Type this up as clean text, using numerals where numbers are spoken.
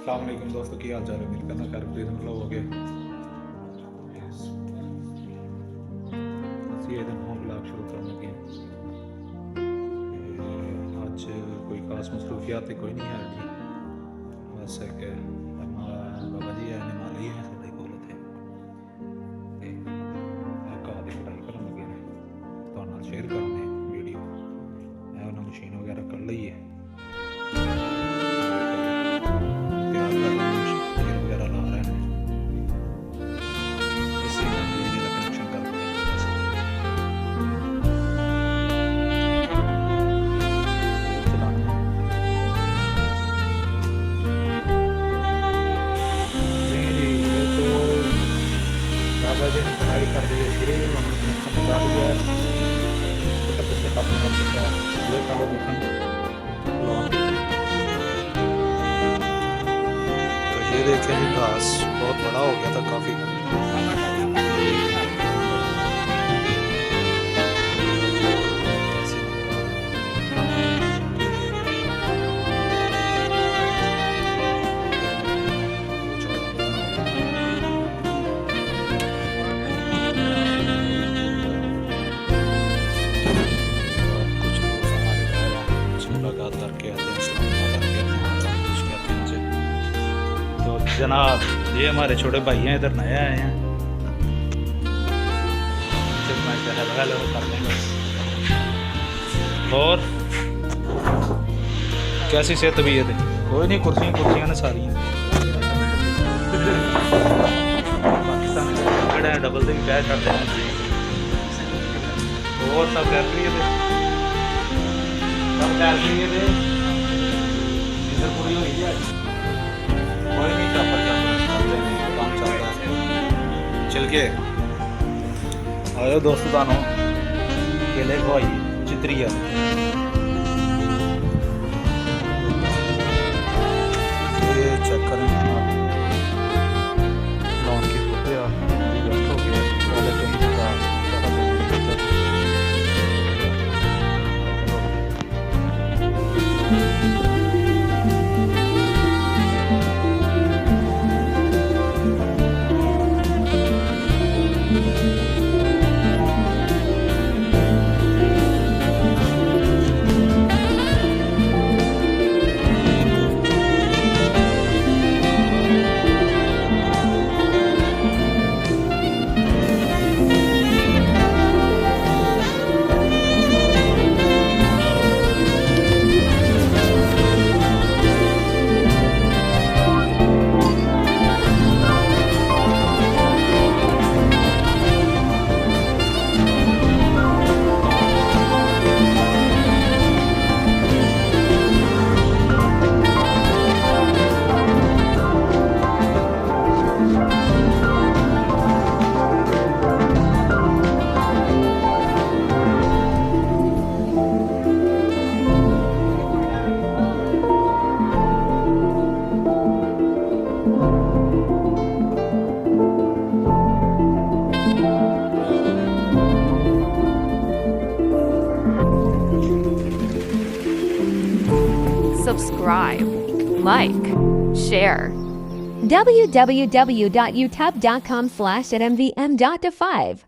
अस्सलाम वालेकुम दोस्तों, की हाल चाल है? उम्मीद करना कर मतलब हो गए ਅਸੀਂ ਇਹਦਾ ਨਵਾਂ ਵਲੌਗ ਸ਼ੁਰੂ ਕਰਨ ਲੱਗੇ ਹਾਂ। ਤੇ ਅੱਜ ਕੋਈ ਖਾਸ ਮਸਰੂਫੀਅਤ ਤੇ ਕੋਈ ਨਹੀਂ ਹੈ ਜੀ, ਬਸ ਇੱਕ ਬਾਬਾ ਜੀ ਆਏ ਨੇ ਮਾਲੀ ਹੈ ਸਾਡੇ ਕੋਲ ਇੱਥੇ, ਤੇ ਘਾਹ ਦੀ ਕਟਾਈ ਕਰਨ ਲੱਗੇ ਨੇ। ਤੁਹਾਡੇ ਨਾਲ ਸ਼ੇਅਰ ਕਰਨੇ ਵੀਡੀਓ। ਮੈਂ ਉਹਨਾਂ ਮਸ਼ੀਨ ਵਗੈਰਾ ਕਰ ਲਈ ਹੈ, ਤਿਆਰ ਕਰ ਰਹੇ ਨੇ, ਸ਼ੇਰ ਵਗੈਰਾ ਲਾ ਰਹੇ ਨੇ। ਇਸੇ ਨਾਲ ਬਿਜਲੀ ਦਾ ਕਨੈਕਸ਼ਨ ਕਰ ਦਿੰਦੇ ਹਾਂ ਬਸ। बाबा जी ने पढ़ाई कर दी है, शुरू में हमने कनेक्शन लगा दिया है। तो पिछले काफ़ी वक्त का ये कहो देखा तो ये देखें जी, घास बहुत बड़ा हो गया था काफ़ी। तो जनाब ये हमारे छोटे भाई हैं, इधर नए आए हैं, हेलो कर देंगे। और कैसी सेहत तबीयत है? कोई नहीं, कुर्सियाँ ने सारी पाकिस्तान खड़े हैं, डबल दिन क्या करते हैं। और सब कर रही है, सब कर रही है, इधर पूरी हुई है। कोई नहीं, चापर काम चल रहा है। चल के आयो दोस्तों, दानो केले को आई चित्रिया ये चेक करें लॉन की फोटो यार हो गया पहले कहीं का subscribe, like, share. www.youtube.com/mvm.5